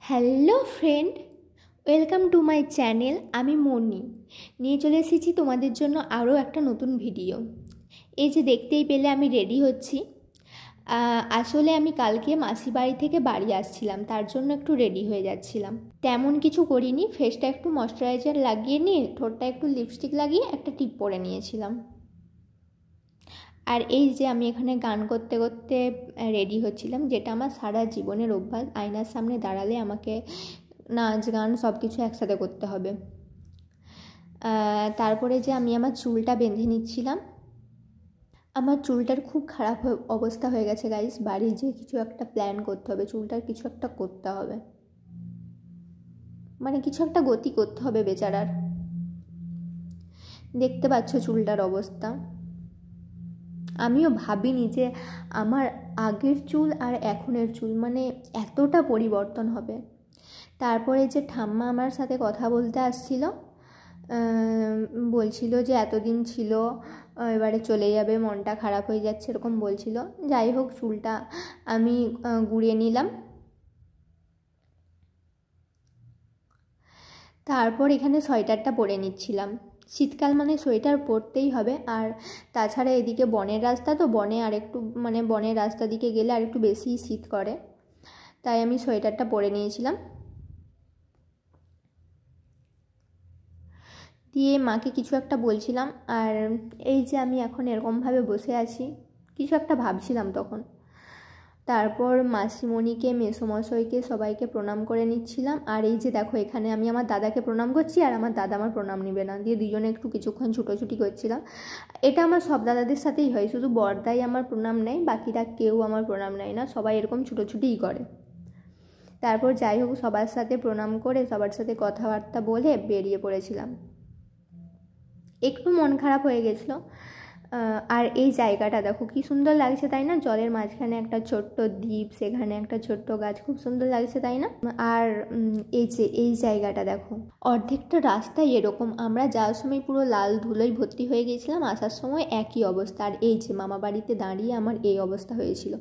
Hello friend, welcome to my channel. আমি মনি নিয়ে চলে এসেছি তোমাদের জন্য আরও একটা নতুন ভিডিও। এই যে দেখতেই পেলে আমি রেডি হচ্ছি। আসলে আমি কালকে মাসি বাড়ি থেকে বাড়ি আসছিলাম, তার জন্য একটু রেডি হয়ে যাচ্ছিলাম। তেমন কিছু করিনি, ফেসটা একটু ময়শ্চারাইজার লাগিয়ে নিয়ে ঠোঁটটা একটু লিপস্টিক লাগিয়ে একটা টিপ পরে নিয়েছিলাম। আর এই যে আমি এখানে গান করতে করতে রেডি হচ্ছিলাম, যেটা আমার সারা জীবনের অভ্যাস। আয়নার সামনে দাঁড়ালে আমাকে নাচ গান সব কিছু একসাথে করতে হবে। তারপরে যে আমি আমার চুলটা বেঁধে নিচ্ছিলাম। আমার চুলটার খুব খারাপ অবস্থা হয়ে গেছে গাইস। বাড়ি যে কিছু একটা প্ল্যান করতে হবে, চুলটার কিছু একটা করতে হবে, মানে কিছু একটা গতি করতে হবে বেচারার। দেখতে পাচ্ছ চুলটার অবস্থা। আমিও ভাবিনি যে আমার আগের চুল আর এখনের চুল মানে এতটা পরিবর্তন হবে। তারপরে যে ঠাম্মা আমার সাথে কথা বলতে আসছিল, বলছিল যে এতদিন ছিল, এবারে চলে যাবে, মনটা খারাপ হয়ে যাচ্ছে এরকম বলছিল। যাই হোক, চুলটা আমি গুঁড়িয়ে নিলাম। তারপর এখানে সোয়েটারটা পরে নিচ্ছিলাম। শীতকাল মানে সোয়েটার পরতেই হবে। আর তাছাড়া এদিকে বনের রাস্তা, তো বনে আরেকটু মানে বনের রাস্তা দিকে গেলে আর একটু বেশি শীত করে, তাই আমি সোয়েটারটা পরে নিয়েছিলাম। দিয়ে মাকে কিছু একটা বলছিলাম। আর এই যে আমি এখন এরকমভাবে বসে আছি, কিছু একটা ভাবছিলাম তখন। তারপর মাসিমণিকে, মেসোমশাইকে সবাইকে প্রণাম করে নিচ্ছিলাম। আর এই যে দেখো, এখানে আমি আমার দাদাকে প্রণাম করছি আর আমার দাদা আমার প্রণাম নেবে না, দিয়ে দুজনে একটু কিছুক্ষণ ছুটোছুটি করছিলাম। এটা আমার সব দাদাদের সাথেই হয়, শুধু বড়দাই আমার প্রণাম নেয়, বাকিরা কেউ আমার প্রণাম নেয় না, সবাই এরকম ছুটোছুটিই করে। তারপর যাই হোক, সবার সাথে প্রণাম করে সবার সাথে কথাবার্তা বলে বেরিয়ে পড়েছিলাম। একটু মন খারাপ হয়ে গেছিলো। আর এই জায়গাটা দেখো কি সুন্দর লাগছে, তাই না? জলের মাঝখানে একটা ছোট্ট দ্বীপ, সেখানে একটা ছোট্ট গাছ, খুব সুন্দর লাগছে, তাই না? আর এই যে এই জায়গাটা দেখো, অর্ধেকটা রাস্তায় এরকম। আমরা যাওয়ার সময় পুরো লাল ধুলোয় ভর্তি হয়ে গেছিলাম, আসার সময় একই অবস্থা। আর এই যে মামা বাড়িতে দাঁড়িয়ে আমার এই অবস্থা হয়েছিল।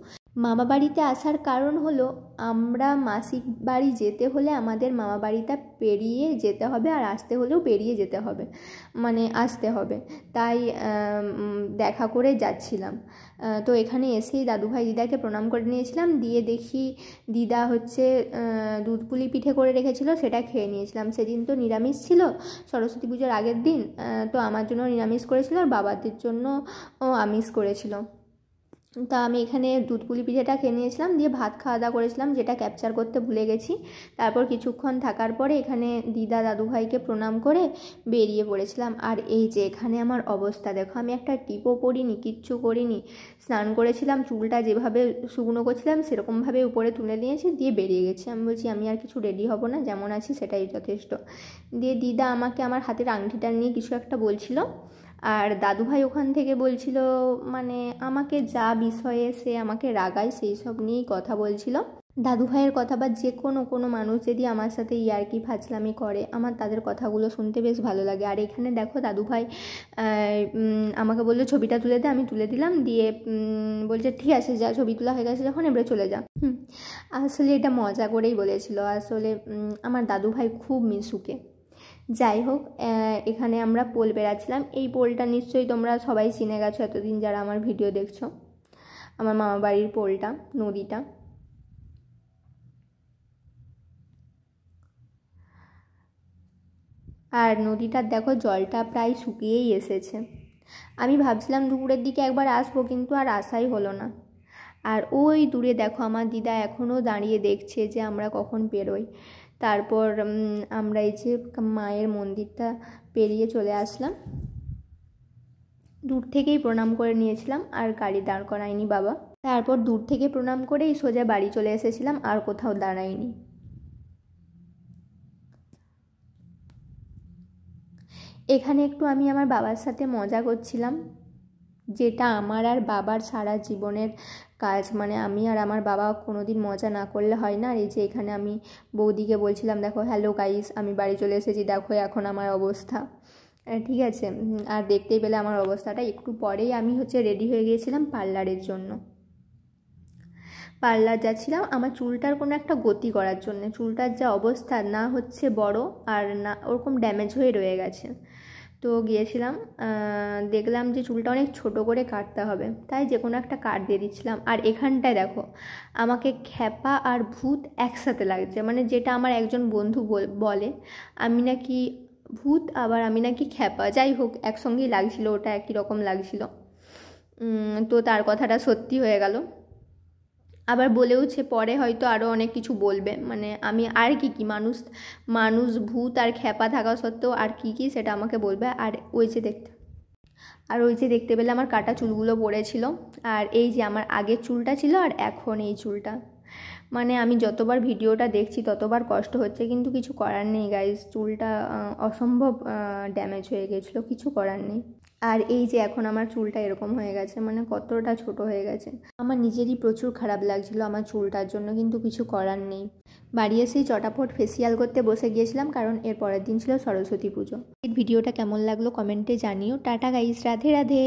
মামা বাড়িতে আসার কারণ হলো, আমরা মাসির বাড়ি যেতে হলে আমাদের মামা বাড়িটা পেরিয়ে যেতে হবে, আর আসতে হলেও পেরিয়ে যেতে হবে, মানে আসতে হবে। তাই দেখা করে যাচ্ছিলাম। তো এখানে এসেই দাদুভাই দিদাকে প্রণাম করে নিয়েছিলাম। দিয়ে দেখি দিদা হচ্ছে দুধ পুলি পিঠে করে রেখেছিল, সেটা খেয়ে নিয়েছিলাম। সেদিন তো নিরামিষ ছিল, সরস্বতী পুজোর আগের দিন। তো আমার জন্য নিরামিষ করেছিল আর বাবাদের জন্য আমিষ করেছিল। তা আমি এখানে দুধ পুলি পিঠেটা খেয়ে নিয়েছিলাম, দিয়ে ভাত খাওয়া দাওয়া করেছিলাম, যেটা ক্যাপচার করতে ভুলে গেছি। তারপর কিছুক্ষণ থাকার পরে এখানে দিদা দাদুভাইকে প্রণাম করে বেরিয়ে পড়েছিলাম। আর এই যে এখানে আমার অবস্থা দেখো, আমি একটা টিপও পরিনি, কিচ্ছু করিনি। স্নান করেছিলাম, চুলটা যেভাবে শুকনো করছিলাম সেরকমভাবে উপরে তুলে নিয়েছি, দিয়ে বেরিয়ে গেছি। আমি বলছি আমি আর কিছু রেডি হব না, যেমন আছি সেটাই যথেষ্ট। দিয়ে দিদা আমাকে আমার হাতের আংটিটা নিয়ে কিছু একটা বলছিল। আর দাদুভাই ওখান থেকে বলছিল, মানে আমাকে যা বিষয়ে সে আমাকে রাগায় সেই সব নিয়েই কথা বলছিল। দাদুভাইয়ের কথা বা যে কোনো মানুষ যদি আমার সাথে ইয়ার্কি ফাজলামি করে, আমার তাদের কথাগুলো শুনতে বেশ ভালো লাগে। আর এখানে দেখো দাদুভাই আমাকে বললো ছবিটা তুলে দে, আমি তুলে দিলাম। দিয়ে বলছে ঠিক আছে যা, ছবি তোলা হয়ে গেছে যখন, এবারে চলে যা। আসলে এটা মজা করেই বলেছিল। আসলে আমার দাদুভাই খুব মিশুকে। যাই হোক, এখানে আমরা পোল বেড়াচ্ছিলাম। এই পোলটা নিশ্চয়ই তোমরা সবাই চিনে গেছো এতদিন যারা আমার ভিডিও দেখছো। আমার মামা বাড়ির পোলটা, নদীটা। আর নদীটার দেখো জলটা প্রায় শুকিয়েই এসেছে। আমি ভাবছিলাম দুপুরের দিকে একবার আসবো, কিন্তু আর আসাই হলো না। আর ওই দূরে দেখো আমার দিদা এখনও দাঁড়িয়ে দেখছে যে আমরা কখন বেরোই। তারপর আমরা এই যে মায়ের মন্দিরটা পেরিয়ে চলে আসলাম। দূর থেকেই প্রণাম করে নিয়েছিলাম, আর গাড়ি দাঁড় করায়নি বাবা। তারপর দূর থেকে প্রণাম করেই সোজা বাড়ি চলে এসেছিলাম, আর কোথাও দাঁড়াইনি। এখানে একটু আমি আমার বাবার সাথে মজা করছিলাম, যেটা আমার আর বাবার সারা জীবনের কাজ। মানে আমি আর আমার বাবা কোনোদিন মজা না করলে হয় না। আর এই যে এখানে আমি বৌদিকে বলছিলাম, দেখো হ্যালো গাইস, আমি বাড়ি চলে এসেছি, দেখো এখন আমার অবস্থা। ঠিক আছে, আর দেখতেই পেলে আমার অবস্থাটা। একটু পরেই আমি হচ্ছে রেডি হয়ে গিয়েছিলাম পার্লারের জন্য। পার্লার যাচ্ছিলাম আমার চুলটার কোনো একটা গতি করার জন্য। চুলটার যা অবস্থা, না হচ্ছে বড় আর না ওরকম ড্যামেজ হয়ে রয়ে গেছে। তো গিয়েছিলাম, দেখলাম যে চুলটা অনেক ছোট করে কাটতে হবে, তাই যে কোনো একটা কাট দিয়ে দিচ্ছিলাম। আর এখানটায় দেখো আমাকে খ্যাপা আর ভূত একসাথে লাগছে, মানে যেটা আমার একজন বন্ধু বলে আমি নাকি ভূত আবার আমি নাকি খ্যাপা, যাই হোক একসঙ্গেই লাগছিলো, ওটা একই রকম লাগছিল। তো তার কথাটা সত্যি হয়ে গেল। আবার বলেওছে পরে হয়তো আরও অনেক কিছু বলবে, মানে আমি আর কি মানুষ ভূত আর খ্যাপা থাকা সত্ত্বেও আর কি সেটা আমাকে বলবে। আর ওই যে দেখতে পেলে আমার কাটা চুলগুলো পড়েছিল। আর এই যে আমার আগের চুলটা ছিল আর এখন এই চুলটা, মানে আমি যতবার ভিডিওটা দেখছি ততবার কষ্ট হচ্ছে, কিন্তু কিছু করার নেই গাইজ। চুলটা অসম্ভব ড্যামেজ হয়ে গেছিলো, কিছু করার নেই। আর এই যে এখন আমার চুলটা এরকম হয়ে গেছে, মানে কতটা ছোট হয়ে গেছে। আমার নিজেরই প্রচুর খারাপ লাগছিল আমার চুলটার জন্য, কিন্তু কিছু করার নেই। বাড়ি এসেই চটাপট ফেসিয়াল করতে বসে গিয়েছিলাম, কারণ এর পরের দিন ছিল সরস্বতী পুজো। এই ভিডিওটা কেমন লাগলো কমেন্টে জানিও। Tata guys, Radhe Radhe.